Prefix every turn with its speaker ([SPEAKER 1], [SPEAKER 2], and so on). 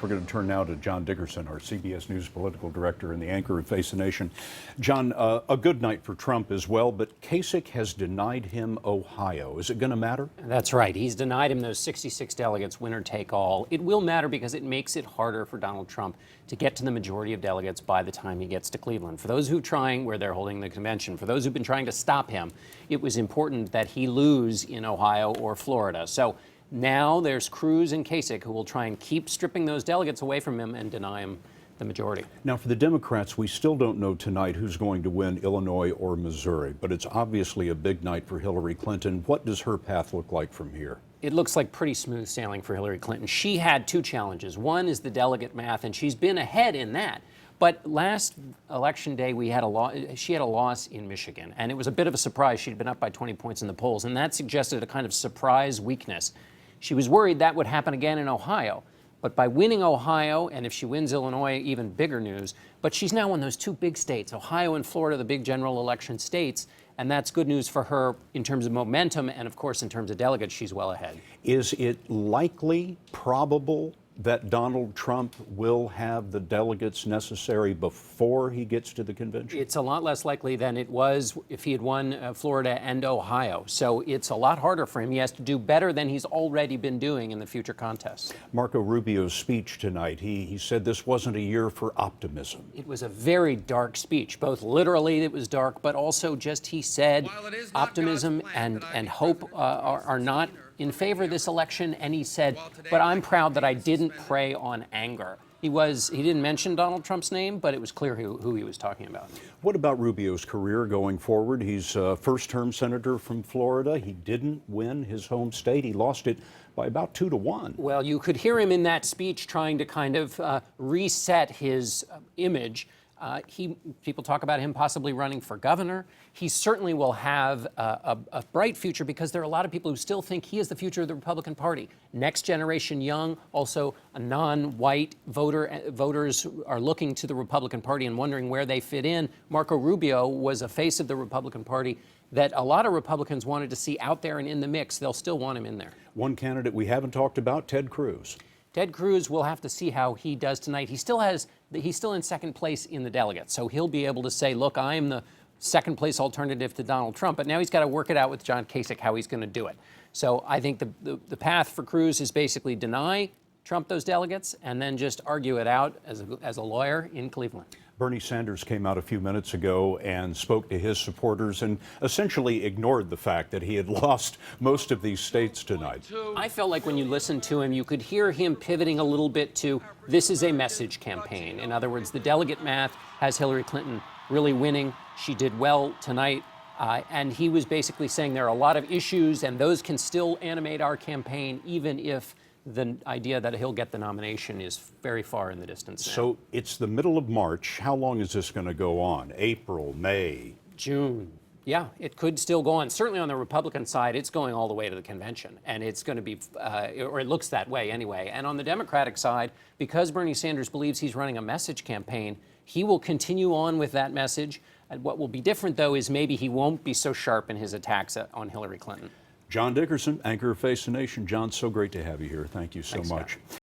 [SPEAKER 1] We're going to turn now to John Dickerson, our CBS News political director and the anchor of Face the Nation. John, a good night for Trump as well, but Kasich has denied him Ohio. Is it going to matter?
[SPEAKER 2] That's right. He's denied him those 66 delegates, winner take all. It will matter because it makes it harder for Donald Trump to get to the majority of delegates by the time he gets to Cleveland. For those who are trying, where they're holding the convention, for those who've been trying to stop him, it was important that he lose in Ohio or Florida. So now there's Cruz and Kasich who will try and keep stripping those delegates away from him and deny him the majority.
[SPEAKER 1] Now, for the Democrats, we still don't know tonight who's going to win Illinois or Missouri, but it's obviously a big night for Hillary Clinton. What does her path look like from here?
[SPEAKER 2] It looks like pretty smooth sailing for Hillary Clinton. She had two challenges. One is the delegate math, and she's been ahead in that. But last election day, she had a loss in Michigan, and it was a bit of a surprise. She'd been up by 20 points in the polls, and that suggested a kind of surprise weakness. She was worried that would happen again in Ohio. But by winning Ohio, and if she wins Illinois, even bigger news, but she's now in those two big states, Ohio and Florida, the big general election states, and that's good news for her in terms of momentum, and of course in terms of delegates, she's well ahead.
[SPEAKER 1] Is it likely, probable, that Donald Trump will have the delegates necessary before he gets to the convention?
[SPEAKER 2] It's a lot less likely than it was if he had won Florida and Ohio. So it's a lot harder for him. He has to do better than he's already been doing in the future contests.
[SPEAKER 1] Marco Rubio's speech tonight, he said this wasn't a year for optimism.
[SPEAKER 2] It was a very dark speech. Both literally it was dark, but also just he said optimism and hope are not in favor of this election, and he said, but I'm proud that I didn't prey on anger. He didn't mention Donald Trump's name, but it was clear who he was talking about.
[SPEAKER 1] What about Rubio's career going forward? He's a first-term senator from Florida. He didn't win his home state. He lost it by about 2-1.
[SPEAKER 2] Well, you could hear him in that speech trying to kind of reset his image. People talk about him possibly running for governor. He certainly will have a bright future because there are a lot of people who still think he is the future of the Republican Party. Next generation young, also a non-white voters are looking to the Republican Party and wondering where they fit in. Marco Rubio was a face of the Republican Party that a lot of Republicans wanted to see out there and in the mix. They'll still want him in there.
[SPEAKER 1] One candidate we haven't talked about, Ted Cruz.
[SPEAKER 2] Ted Cruz, we'll have to see how he does tonight. He's still in second place in the delegates, so he'll be able to say, look, I am the second place alternative to Donald Trump, but now he's got to work it out with John Kasich how he's going to do it. So I think the path for Cruz is basically deny Trump those delegates and then just argue it out as a lawyer in Cleveland.
[SPEAKER 1] Bernie Sanders came out a few minutes ago and spoke to his supporters and essentially ignored the fact that he had lost most of these states tonight.
[SPEAKER 2] I felt like when you listened to him, you could hear him pivoting a little bit to this is a message campaign. In other words, the delegate math has Hillary Clinton really winning. She did well tonight. And he was basically saying there are a lot of issues and those can still animate our campaign even if the idea that he'll get the nomination is very far in the distance now.
[SPEAKER 1] So it's the middle of March. How long is this going to go on? April, May?
[SPEAKER 2] June. Yeah, it could still go on. Certainly on the Republican side, it's going all the way to the convention. And it's going to be, or it looks that way anyway. And on the Democratic side, because Bernie Sanders believes he's running a message campaign, he will continue on with that message. And what will be different, though, is maybe he won't be so sharp in his attacks on Hillary Clinton.
[SPEAKER 1] John Dickerson, anchor of Face the Nation. John, so great to have you here. Thank you so
[SPEAKER 2] Thanks,
[SPEAKER 1] much.
[SPEAKER 2] Scott.